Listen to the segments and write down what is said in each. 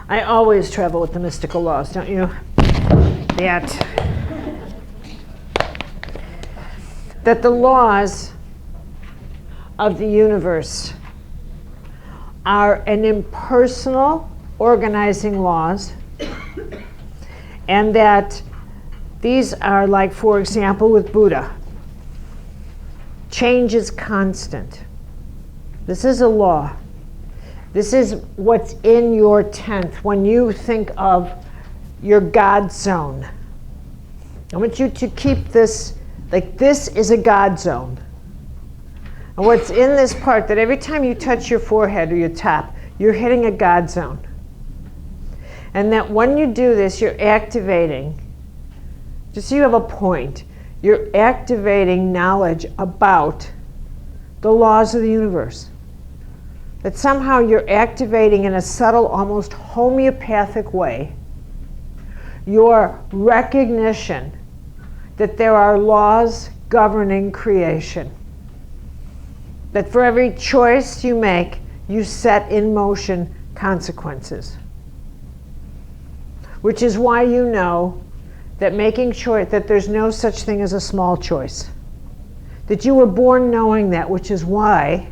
I always travel with the mystical laws, don't you? That the laws of the universe are an impersonal organizing laws, and that these are, like, for example, with Buddha, change is constant. This is a law. This is what's in your 10th. When you think of your God zone, I want you to keep this, like, this is a God zone. And what's in this part, that every time you touch your forehead or your top, you're hitting a God zone. And that when you do this, you're activating, just so you have a point, you're activating knowledge about the laws of the universe. That somehow you're activating in a subtle, almost homeopathic way, your recognition that there are laws governing creation. That for every choice you make, you set in motion consequences. Which is why you know that making choice, that there's no such thing as a small choice. That you were born knowing that, which is why,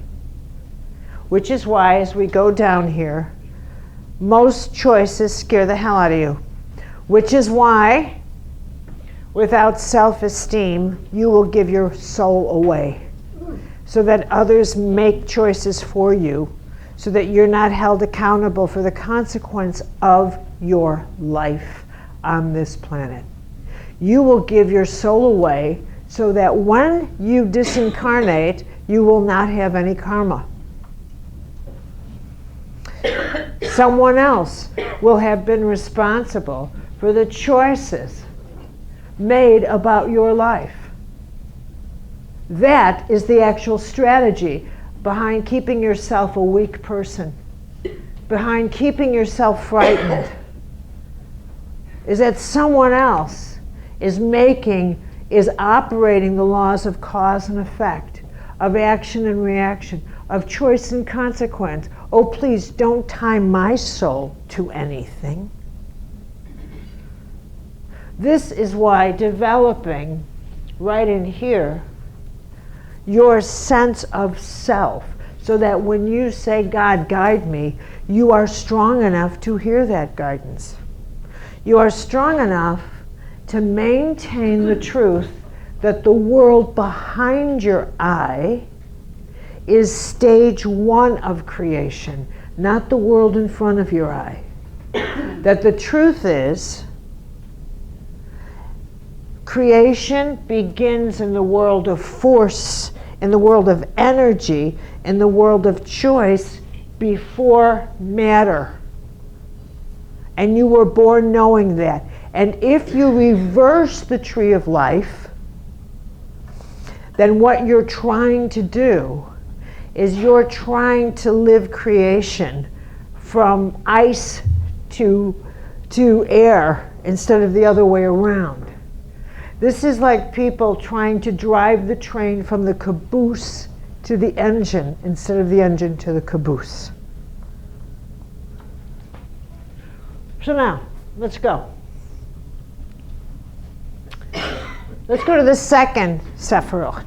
as we go down here, most choices scare the hell out of you. Which is why, without self-esteem, you will give your soul away, so that others make choices for you, so that you're not held accountable for the consequence of your life on this planet. You will give your soul away so that when you disincarnate, you will not have any karma. Someone else will have been responsible for the choices made about your life. That is the actual strategy behind keeping yourself a weak person, behind keeping yourself frightened, is that someone else is operating the laws of cause and effect, of action and reaction, of choice and consequence. Oh, please don't tie my soul to anything. This is why developing right in here your sense of self, so that when you say, God, guide me, you are strong enough to hear that guidance. You are strong enough to maintain the truth that the world behind your eye is stage 1 of creation, not the world in front of your eye. That the truth is, creation begins in the world of force, in the world of energy, in the world of choice, before matter. And you were born knowing that. And if you reverse the tree of life, then what you're trying to do is you're trying to live creation from ice to air instead of the other way around. This is like people trying to drive the train from the caboose to the engine instead of the engine to the caboose. So now, let's go. Let's go to the second Sefirot.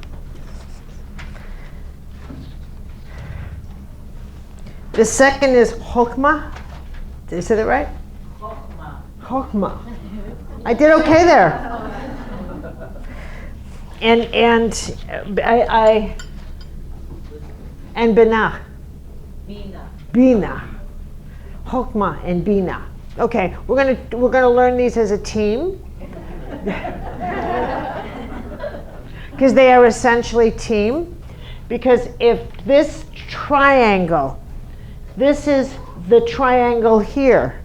The second is Chokmah. Did I say that right? Chokmah. I did okay there. And Binah. Bina. Chokmah and Bina. Okay, we're gonna learn these as a team. Because they are essentially team. Because if this triangle, this is the triangle here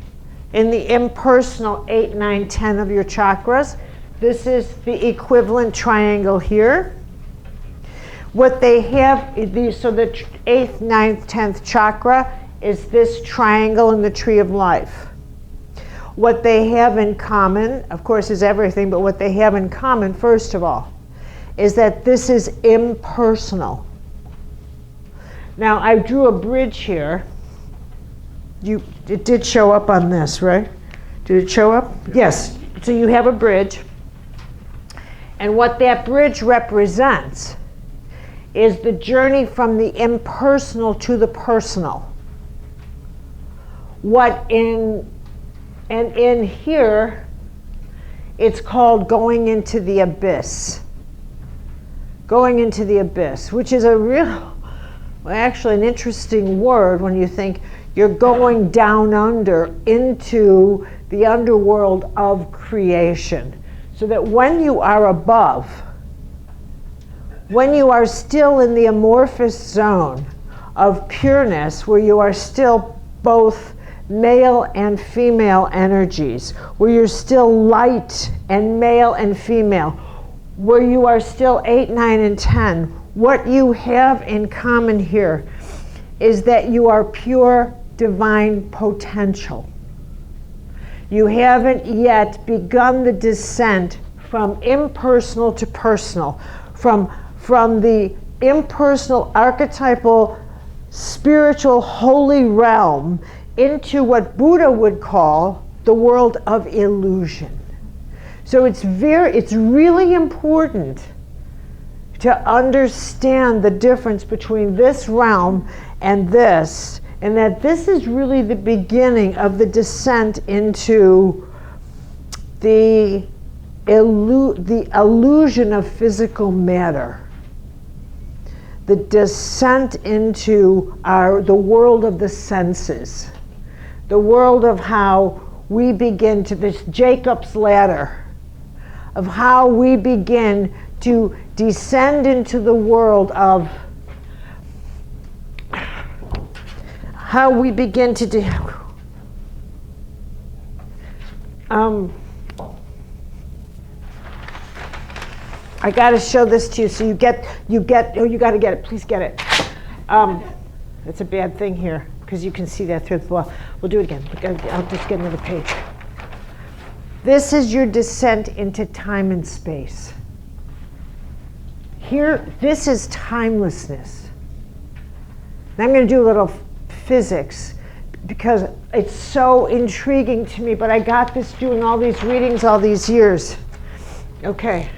in the impersonal 8, 9, 10 of your chakras. This is the equivalent triangle here. What they have, so the 8th, 9th, 10th chakra is this triangle in the tree of life. What they have in common, of course, is everything, but what they have in common, first of all, is that this is impersonal. Now, I drew a bridge here, It did show up on this, right? Did it show up? Yes. So you have a bridge. And what that bridge represents is the journey from the impersonal to the personal. In here, it's called going into the abyss. Going into the abyss, which is actually an interesting word when you think you're going down under into the underworld of creation. So that when you are above, when you are still in the amorphous zone of pureness, where you are still both male and female energies, where you're still light and male and female, where you are still 8, 9, and 10, what you have in common here is that you are pure divine potential. You haven't yet begun the descent from impersonal to personal, from the impersonal archetypal spiritual holy realm into what Buddha would call the world of illusion. So it's really important to understand the difference between this realm and this, and that this is really the beginning of the descent into the illusion of physical matter. The descent into the world of the senses. The world of how we begin to, this Jacob's ladder, of how we begin to descend into the world of how we begin to I got to show this to you so you got to get it. Please get it. It's a bad thing here because you can see that through the wall. We'll do it again. I'll just get another page. This is your descent into time and space. Here, this is timelessness. Now I'm going to do a little physics because it's so intriguing to me, but I got this doing all these readings all these years. Okay.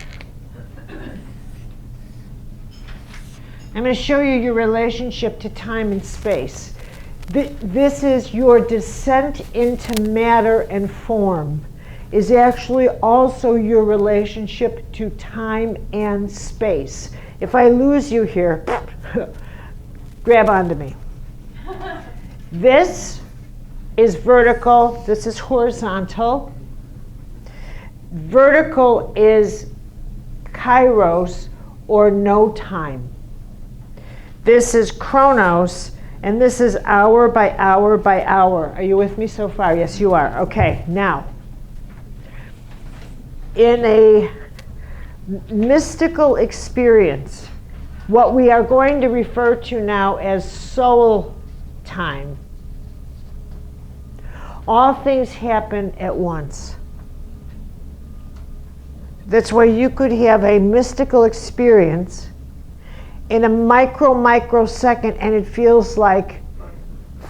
I'm going to show you your relationship to time and space. This is your descent into matter and form, is actually also your relationship to time and space. If I lose you here, grab onto me. This is vertical, this is horizontal. Vertical is kairos, or no time. This is chronos, and this is hour by hour by hour. Are you with me so far? Yes, you are. Okay, now, in a mystical experience, what we are going to refer to now as soul time, all things happen at once. That's why you could have a mystical experience in a microsecond and it feels like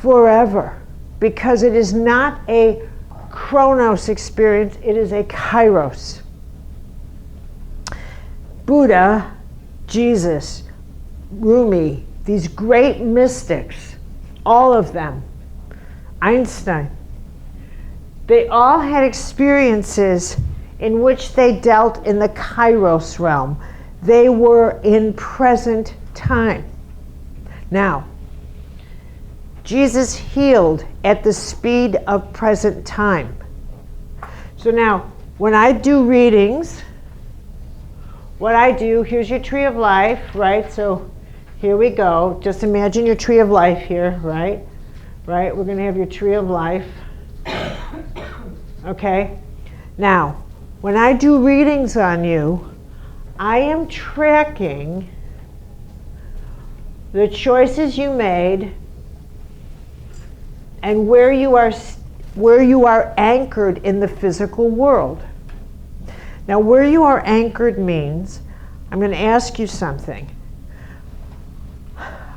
forever, because it is not a chronos experience, it is a kairos. Buddha, Jesus, Rumi, these great mystics, all of them, Einstein, they all had experiences in which they dealt in the kairos realm. They were in present time. Now, Jesus healed at the speed of present time. So now, when I do readings, what I do, here's your tree of life, right? So here we go. Just imagine your tree of life here, right? Right? We're going to have your tree of life. Okay? Now, when I do readings on you, I am tracking the choices you made and where you are anchored in the physical world. Now, where you are anchored means, I'm going to ask you something.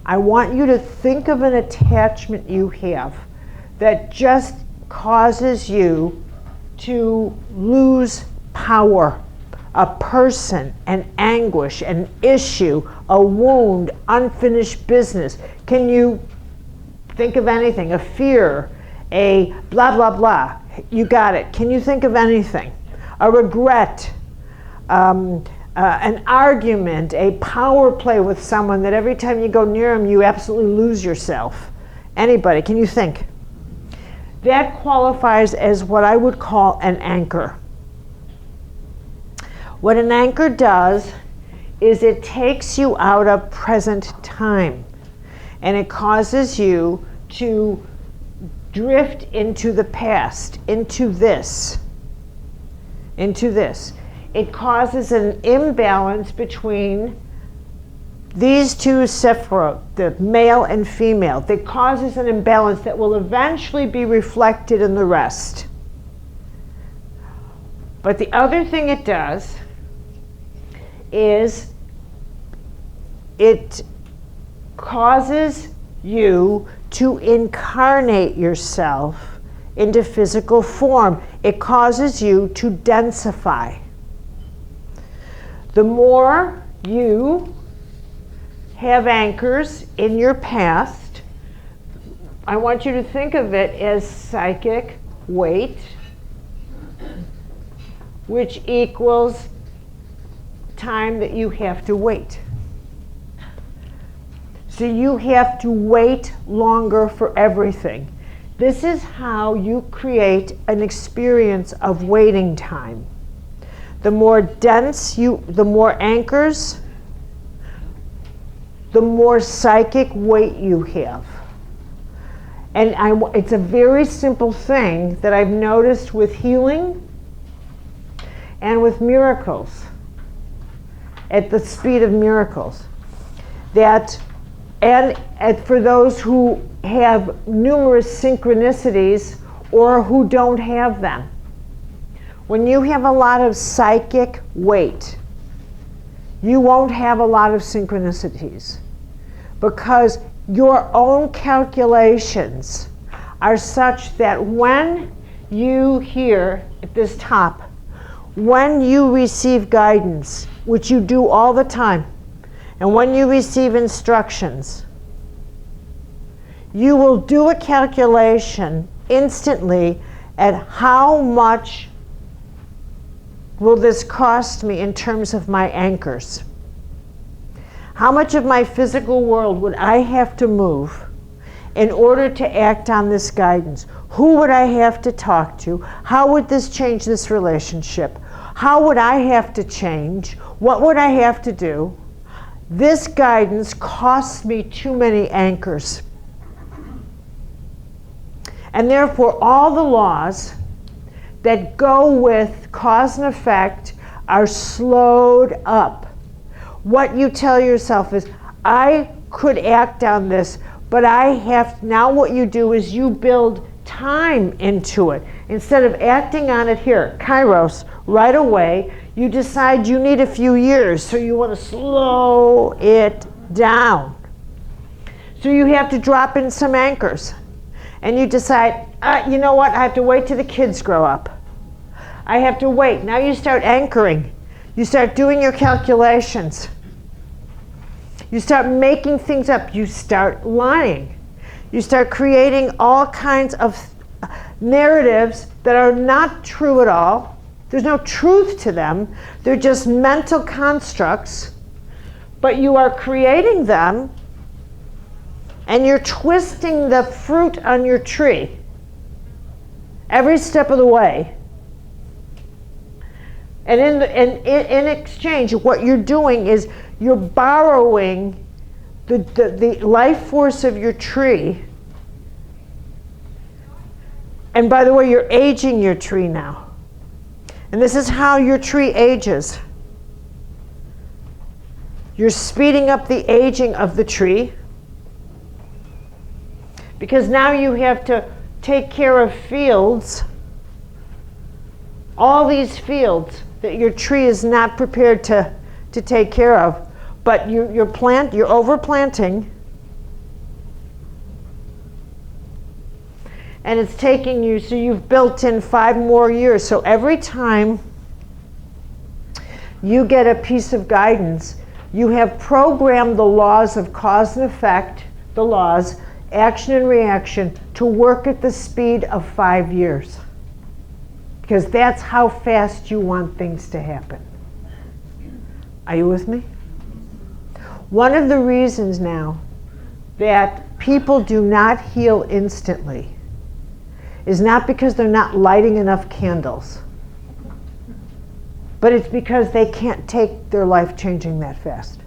I want you to think of an attachment you have that just causes you to lose power. A person, an anguish, an issue, a wound, unfinished business. Can you think of anything? A fear, a blah, blah, blah. You got it. Can you think of anything? A regret, an argument, a power play with someone that every time you go near them, you absolutely lose yourself. Anybody, can you think? That qualifies as what I would call an anchor. What an anchor does is it takes you out of present time, and it causes you to drift into the past, into this. It causes an imbalance between these two Sefirot, the male and female, that causes an imbalance that will eventually be reflected in the rest. But the other thing it does is it causes you to incarnate yourself into physical form. It causes you to densify. The more you have anchors in your past, I want you to think of it as psychic weight, which equals time that you have to wait. So you have to wait longer for everything. This is how you create an experience of waiting time. The more dense the more anchors, the more psychic weight you have. And it's a very simple thing that I've noticed with healing and with miracles, at the speed of miracles, that and for those who have numerous synchronicities or who don't have them. When you have a lot of psychic weight, you won't have a lot of synchronicities, because your own calculations are such that when you hear at this top, when you receive guidance, which you do all the time, and when you receive instructions, you will do a calculation instantly at how much will this cost me in terms of my anchors. How much of my physical world would I have to move in order to act on this guidance? Who would I have to talk to? How would this change this relationship? How would I have to change? What would I have to do? This guidance costs me too many anchors. And therefore, all the laws that go with cause and effect are slowed up. What you tell yourself is, I could act on this, but I have, now what you do is you build time into it. Instead of acting on it here, Kairos, right away, you decide you need a few years, so you want to slow it down. So you have to drop in some anchors. And you decide, you know what, I have to wait till the kids grow up. I have to wait. Now you start anchoring. You start doing your calculations. You start making things up. You start lying. You start creating all kinds of narratives that are not true at all. There's no truth to them. They're just mental constructs. But you are creating them, and you're twisting the fruit on your tree every step of the way. And in exchange, what you're doing is you're borrowing the life force of your tree. And by the way, you're aging your tree now. And this is how your tree ages. You're speeding up the aging of the tree, because now you have to take care of fields, all these fields that your tree is not prepared to take care of. But you're overplanting, And it's taking you, so you've built in 5 more years. So every time you get a piece of guidance, you have programmed the laws of cause and effect, the laws, action and reaction, to work at the speed of 5 years. Because that's how fast you want things to happen. Are you with me? One of the reasons now that people do not heal instantly is not because they're not lighting enough candles, but it's because they can't take their life changing that fast.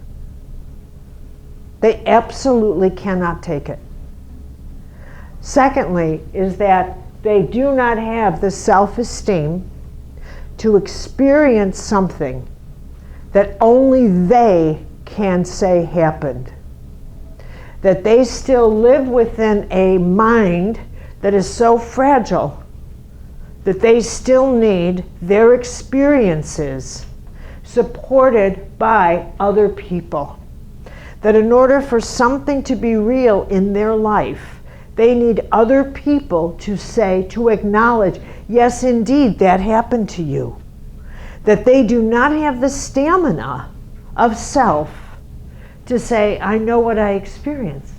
They absolutely cannot take it. Secondly, is that they do not have the self-esteem to experience something that only they can say happened. That they still live within a mind that is so fragile that they still need their experiences supported by other people. That in order for something to be real in their life, they need other people to say, to acknowledge, yes, indeed, that happened to you. That they do not have the stamina of self to say, I know what I experienced.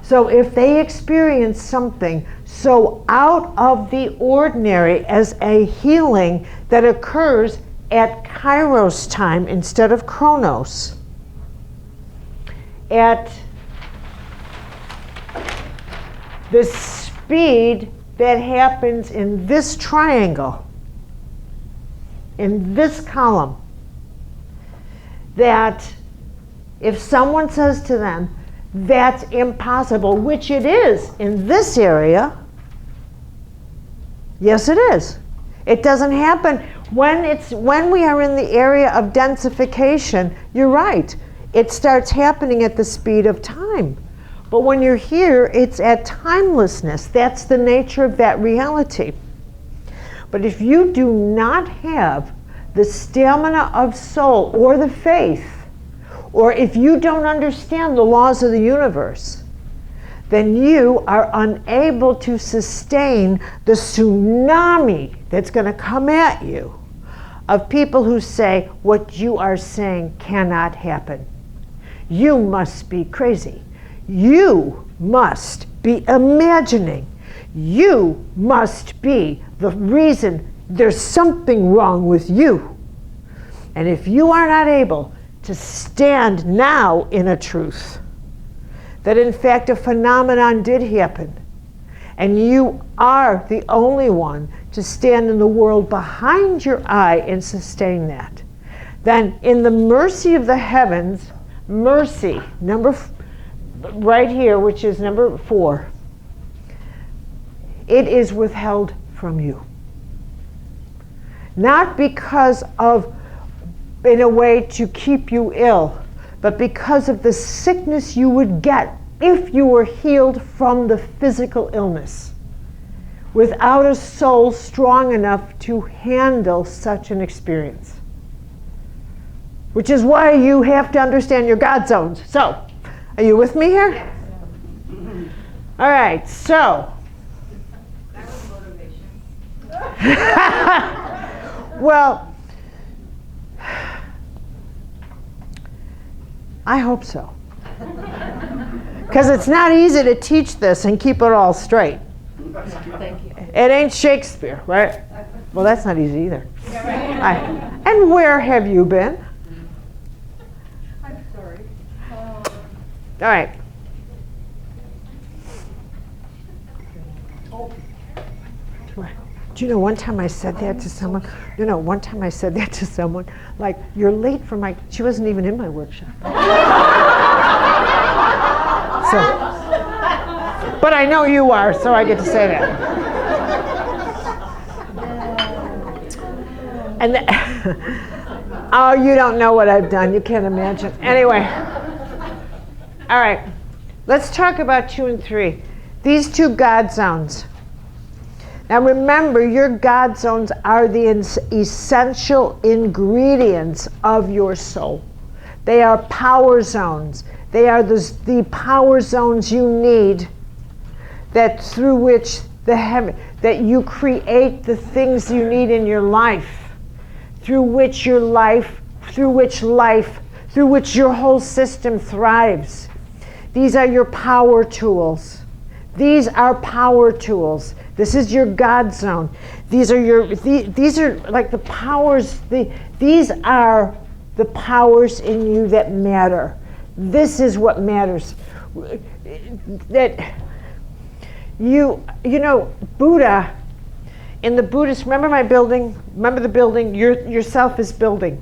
So if they experience something so out of the ordinary as a healing that occurs at Kairos time instead of Chronos, at the speed that happens in this triangle, in this column, that if someone says to them, that's impossible, which it is in this area, yes it is. It doesn't happen when we are in the area of densification. You're right, it starts happening at the speed of time. But when you're here, it's at timelessness. That's the nature of that reality. But if you do not have the stamina of soul or the faith, or if you don't understand the laws of the universe, then you are unable to sustain the tsunami that's going to come at you of people who say what you are saying cannot happen. You must be crazy. You must be imagining. You must be the reason there's something wrong with you. And if you are not able to stand now in a truth, that in fact a phenomenon did happen, and you are the only one to stand in the world behind your eye and sustain that, then in the mercy of the heavens, mercy, right here, which is number 4, it is withheld from you. Not because of, in a way, to keep you ill, but because of the sickness you would get if you were healed from the physical illness, without a soul strong enough to handle such an experience. Which is why you have to understand your God zones. So, are you with me here? Yes. All right, so. That was motivation. Well, I hope so. Because it's not easy to teach this and keep it all straight. Thank you. It ain't Shakespeare, right? Well, that's not easy either. And where have you been? I'm sorry. All right. Do you know one time I said that to someone? One time I said that to someone, like, you're late for my, she wasn't even in my workshop. So, but I know you are, so I get to say that. And oh, you don't know what I've done. You can't imagine. Anyway, all right. Let's talk about 2 and 3. These 2 God zones. Now remember, your God zones are the essential ingredients of your soul. They are power zones. They are the power zones you need, that through which that you create the things you need in your life, through which your whole system thrives. These are your power tools. These are power tools. This is your God zone. These are like the powers. These are the powers in you that matter. This is what matters. That Buddha, in the Buddhist, remember my building? Remember the building? Yourself is building.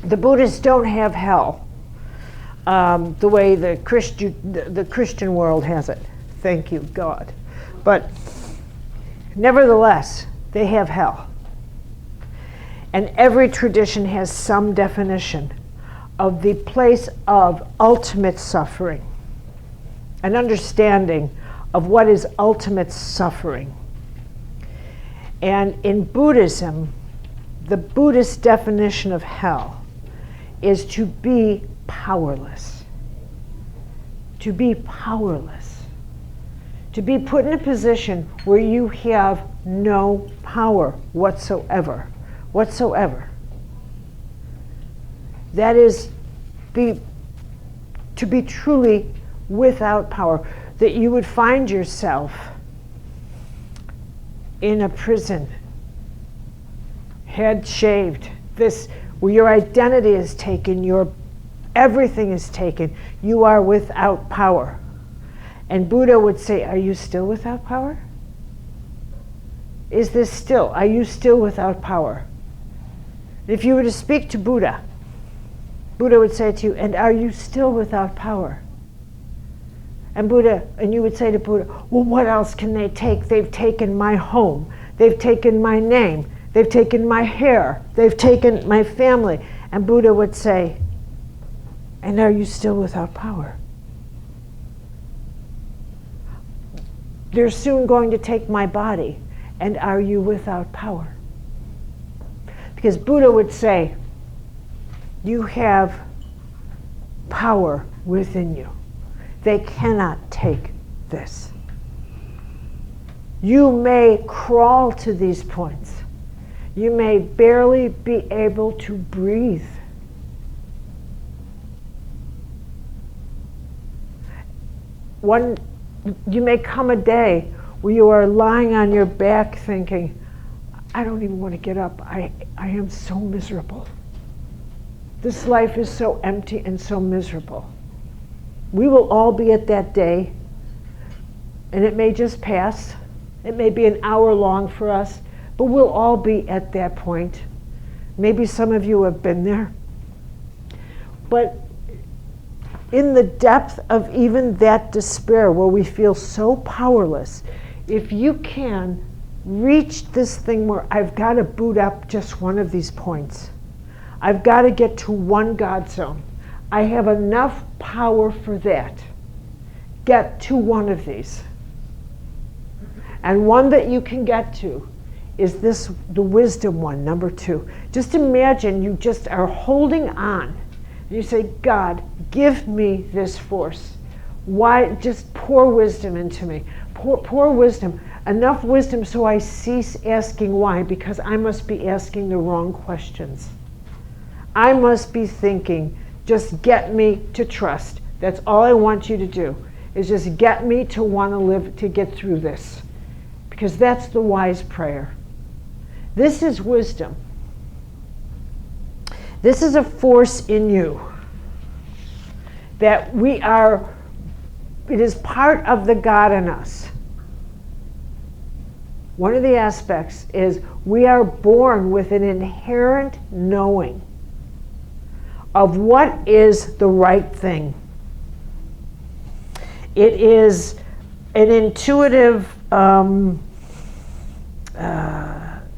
The Buddhists don't have hell the way the Christian world has it. Thank you, God. But nevertheless, they have hell. And every tradition has some definition of the place of ultimate suffering, an understanding of what is ultimate suffering. And in Buddhism, the Buddhist definition of hell is to be powerless. To be powerless. To be put in a position where you have no power whatsoever. That is to be truly without power. That you would find yourself in a prison, head shaved, where your identity is taken, everything is taken. You are without power. And Buddha would say, are you still without power? Are you still without power? If you were to speak to Buddha, Buddha would say to you, and are you still without power? And you would say to Buddha, well, what else can they take? They've taken my home. They've taken my name. They've taken my hair. They've taken my family. And Buddha would say, and are you still without power? They're soon going to take my body. And are you without power? Because Buddha would say, you have power within you. They cannot take this. You may crawl to these points. You may barely be able to breathe. You may come a day where you are lying on your back thinking, I don't even want to get up. I am so miserable. This life is so empty and so miserable. We will all be at that day, and it may just pass. It may be an hour long for us, but we'll all be at that point. Maybe some of you have been there. But in the depth of even that despair where we feel so powerless, if you can reach this thing where I've got to boot up just one of these points. I've got to get to one God zone. I have enough power for that. Get to one of these. And one that you can get to is the wisdom one, number 2. Just imagine you just are holding on. And you say, God, give me this force. Why? Just pour wisdom into me. Pour wisdom. Enough wisdom so I cease asking why, because I must be asking the wrong questions. I must be thinking, just get me to trust. That's all I want you to do, is just get me to want to live, to get through this. Because that's the wise prayer. This is wisdom. This is a force in you that it is part of the God in us. One of the aspects is we are born with an inherent knowing of what is the right thing. It is an intuitive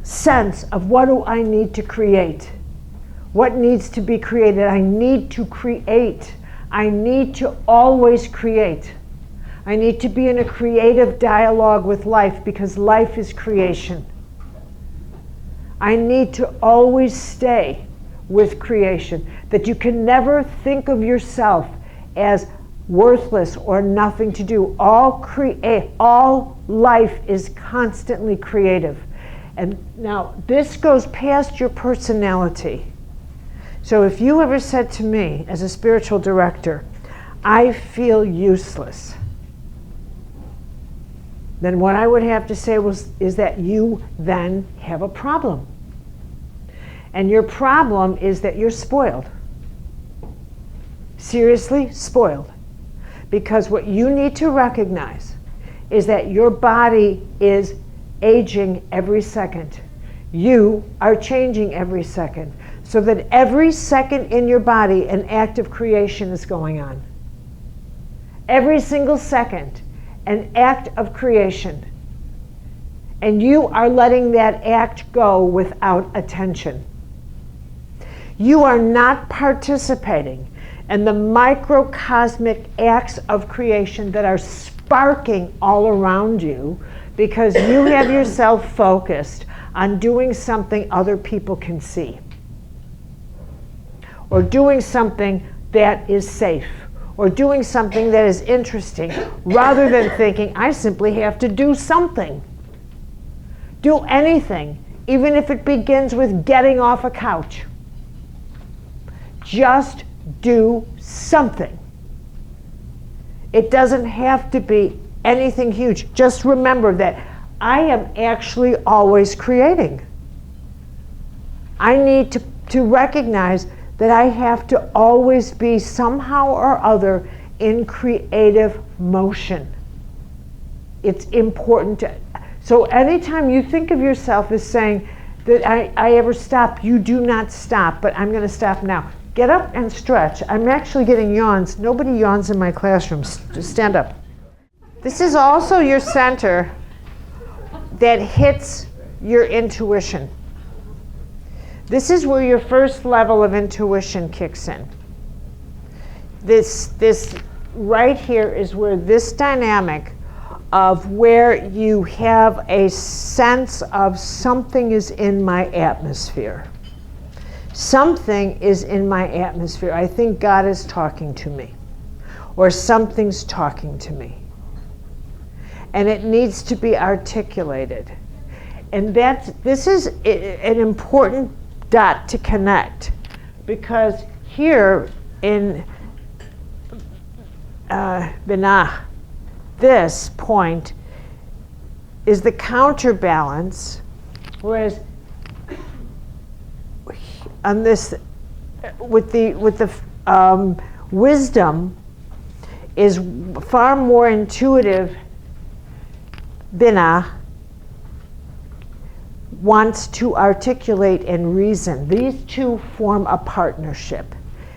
sense of what do I need to create. What needs to be created? I need to create. I need to always create. I need to be in a creative dialogue with life because life is creation. I need to always stay with creation. That you can never think of yourself as worthless or nothing to do. All life is constantly creative. And now this goes past your personality. So if you ever said to me as a spiritual director, I feel useless, then what I would have to say is that you then have a problem. And your problem is that you're spoiled. Seriously, spoiled. Because what you need to recognize is that your body is aging every second. You are changing every second. So that every second in your body, an act of creation is going on. Every single second, an act of creation. And you are letting that act go without attention. You are not participating in the microcosmic acts of creation that are sparking all around you because you have yourself focused on doing something other people can see, or doing something that is safe, or doing something that is interesting, rather than thinking, I simply have to do something. Do anything, even if it begins with getting off a couch. Just do something. It doesn't have to be anything huge. Just remember that I am actually always creating. I need to recognize that I have to always be somehow or other in creative motion. It's important to, so anytime you think of yourself as saying that I ever stop, you do not stop, but I'm going to stop now. Get up and stretch. I'm actually getting yawns. Nobody yawns in my classrooms. Just stand up. This is also your center that hits your intuition. This is where your first level of intuition kicks in. This right here is where this dynamic of where you have a sense of something is in my atmosphere. Something is in my atmosphere. I think God is talking to me, or something's talking to me. And it needs to be articulated. And this is an important dot to connect, because here in Binah, this point is the counterbalance, whereas on this, with the wisdom is far more intuitive. Binah wants to articulate and reason. These two form a partnership.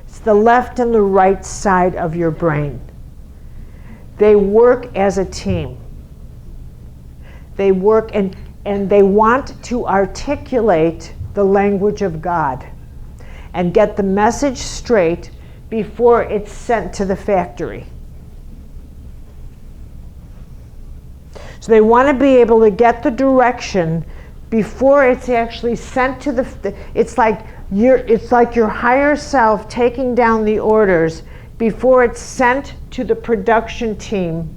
It's the left and the right side of your brain. They work as a team. They work and they want to articulate the language of God and get the message straight before it's sent to the factory. So they want to be able to get the direction before it's actually sent to the. It's like your higher self taking down the orders before it's sent to the production team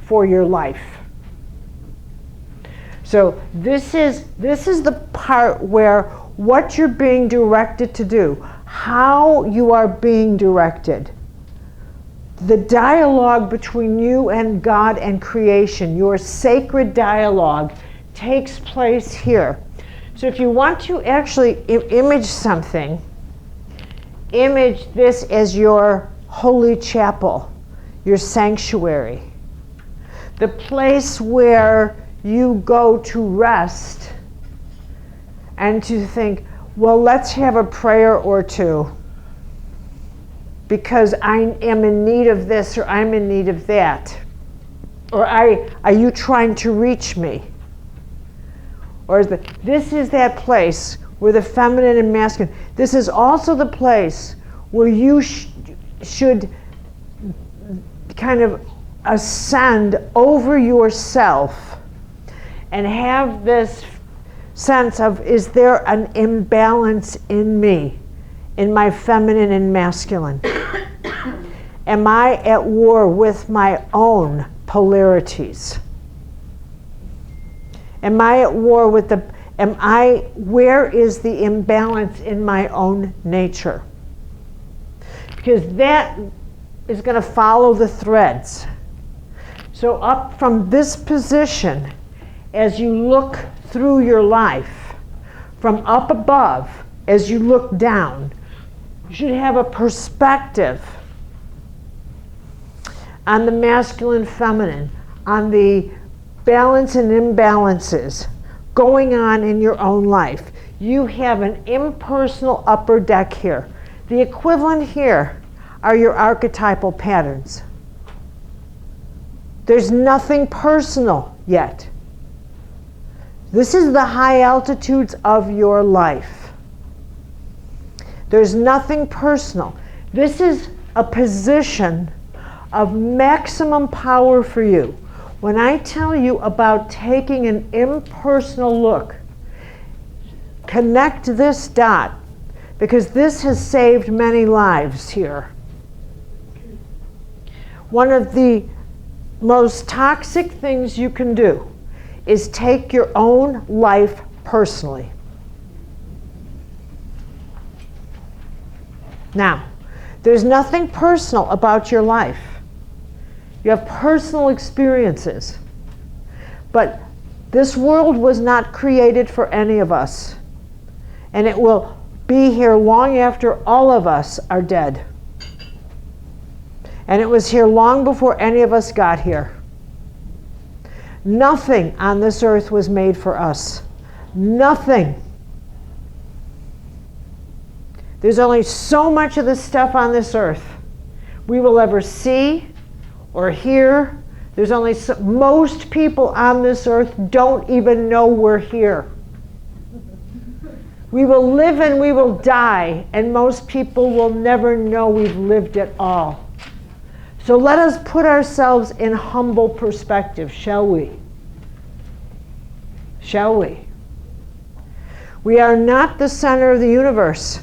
for your life. So this is the part where what you're being directed to do, how you are being directed. The dialogue between you and God and creation, your sacred dialogue, takes place here. So if you want to actually image something, image this as your holy chapel, your sanctuary, the place where you go to rest and to think, well, let's have a prayer or two, because I am in need of this, or I'm in need of that. Or are you trying to reach me? Or this is that place where the feminine and masculine, this is also the place where you should kind of ascend over yourself and have this sense of, is there an imbalance in me, in my feminine and masculine? Am I at war with my own polarities? Am I at war with where is the imbalance in my own nature? Because that is going to follow the threads. So up from this position, as you look through your life, from up above, as you look down, you should have a perspective on the masculine, feminine, on the balance and imbalances going on in your own life. You have an impersonal upper deck here. The equivalent here are your archetypal patterns. There's nothing personal yet. This is the high altitudes of your life. There's nothing personal. This is a position of maximum power for you. When I tell you about taking an impersonal look, connect this dot, because this has saved many lives here. One of the most toxic things you can do is take your own life personally. Now, there's nothing personal about your life. You have personal experiences. But this world was not created for any of us. And it will be here long after all of us are dead. And it was here long before any of us got here. Nothing on this earth was made for us. Nothing. There's only so much of the stuff on this earth we will ever see or hear. There's only most people on this earth don't even know we're here. We will live and we will die, and most people will never know we've lived at all. So let us put ourselves in humble perspective, shall we? Shall we? We are not the center of the universe.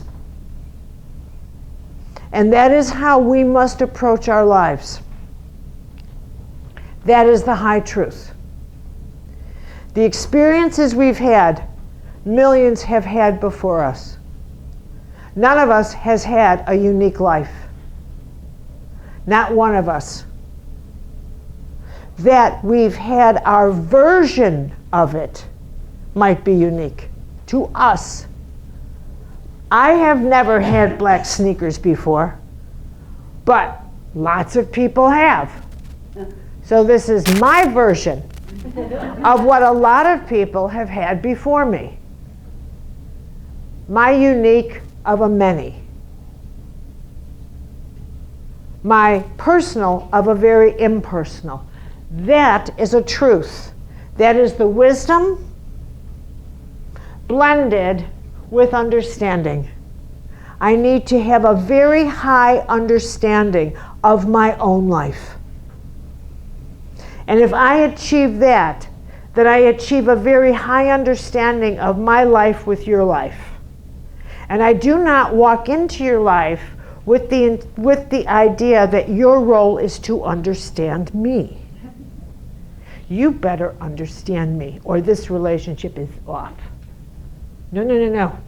And that is how we must approach our lives. That is the high truth. The experiences we've had, millions have had before us. None of us has had a unique life. Not one of us. That we've had our version of it might be unique to us. I have never had black sneakers before, but lots of people have. So this is my version of what a lot of people have had before me. My unique of a many. My personal of a very impersonal. That is a truth. That is the wisdom blended with understanding. I need to have a very high understanding of my own life. And if I achieve that, then I achieve a very high understanding of my life with your life. And I do not walk into your life with the idea that your role is to understand me. You better understand me, or this relationship is off. No, no, no, no.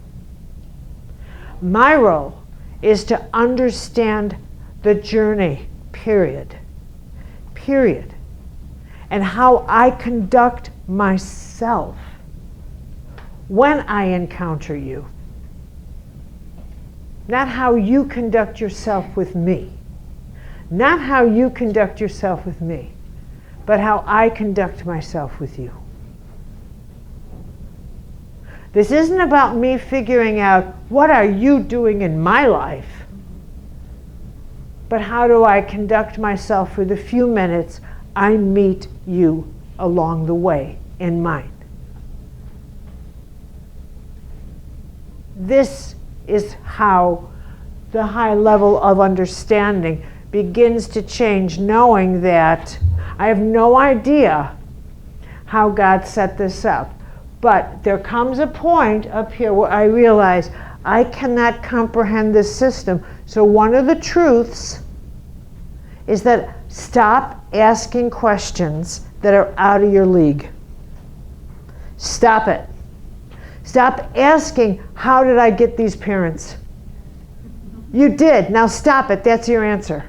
My role is to understand the journey, period. Period. And how I conduct myself when I encounter you. Not how you conduct yourself with me. Not how you conduct yourself with me, but how I conduct myself with you. This isn't about me figuring out what are you doing in my life, but how do I conduct myself for the few minutes I meet you along the way in mine. This is how the high level of understanding begins to change, knowing that I have no idea how God set this up. But there comes a point up here where I realize I cannot comprehend this system. So one of the truths is that stop asking questions that are out of your league. Stop it. Stop asking, how did I get these parents? You did. Now stop it. That's your answer.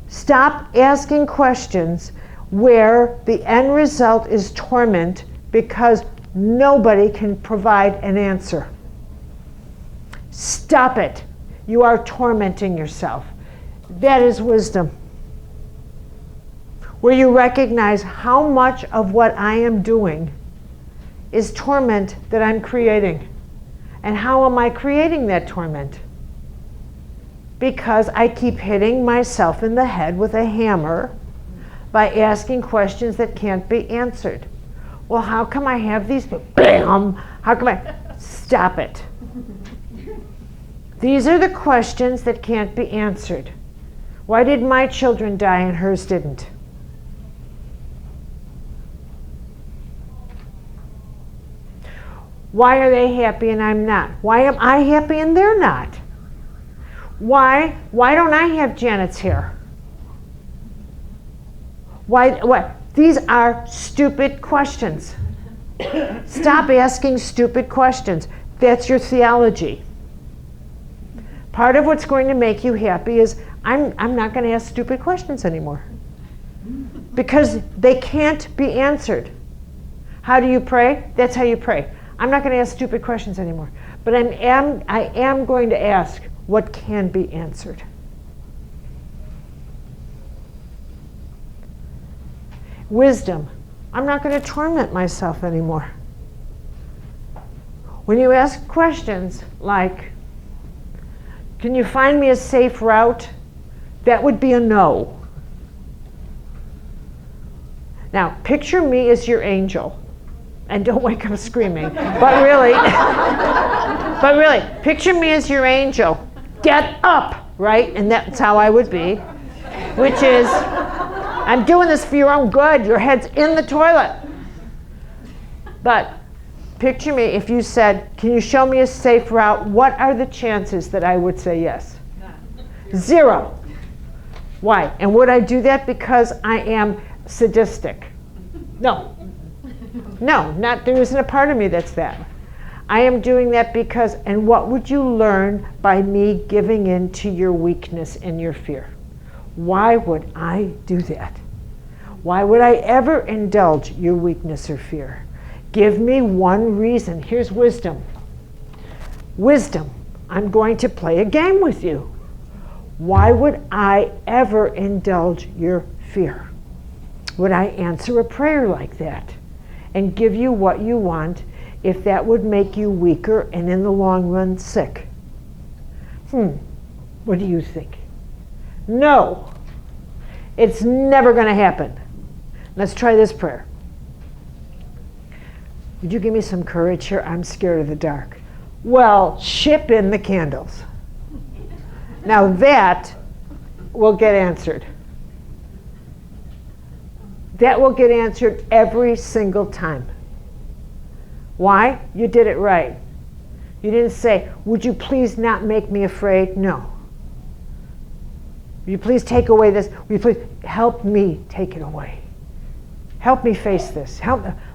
Stop asking questions where the end result is torment because nobody can provide an answer. Stop it. You are tormenting yourself. That is wisdom. Where you recognize how much of what I am doing is torment that I'm creating. And how am I creating that torment? Because I keep hitting myself in the head with a hammer by asking questions that can't be answered. Well, how come I have these? Bam! How come I? Stop it. These are the questions that can't be answered. Why did my children die and hers didn't? Why are they happy and I'm not? Why am I happy and they're not? Why don't I have Janet's hair? Why? These are stupid questions. Stop asking stupid questions. That's your theology. Part of what's going to make you happy is I'm not going to ask stupid questions anymore. Because they can't be answered. How do you pray? That's how you pray. I'm not going to ask stupid questions anymore. But I am going to ask what can be answered. Wisdom. I'm not going to torment myself anymore. When you ask questions like, can you find me a safe route? That would be a no. Now, picture me as your angel. And don't wake up screaming. But really, picture me as your angel. Get up, right? And that's how I would be. Which is, I'm doing this for your own good. Your head's in the toilet. But picture me if you said, can you show me a safe route? What are the chances that I would say yes? Zero. Why? And would I do that because I am sadistic? No. No, there isn't a part of me that's that. I am doing that because, and what would you learn by me giving in to your weakness and your fear? Why would I do that? Why would I ever indulge your weakness or fear? Give me one reason. Here's wisdom. Wisdom. I'm going to play a game with you. Why would I ever indulge your fear? Would I answer a prayer like that and give you what you want if that would make you weaker and in the long run sick? What do you think? No. It's never going to happen. Let's try this prayer. Would you give me some courage here? I'm scared of the dark. Well, ship in the candles. Now that will get answered. That will get answered every single time. Why? You did it right. You didn't say, would you please not make me afraid? No. Will you please take away this? Will you please help me take it away? Help me face this.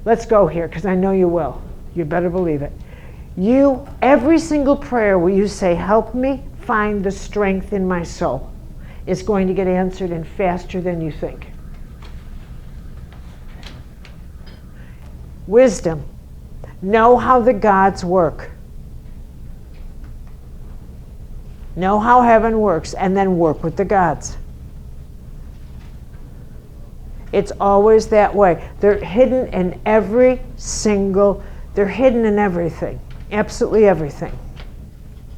Let's go here, because I know you will. You better believe it. Every single prayer where you say, help me find the strength in my soul, is going to get answered and faster than you think. Wisdom. Know how the gods work. Know how heaven works, and then work with the gods. It's always that way. They're hidden in everything. Absolutely everything.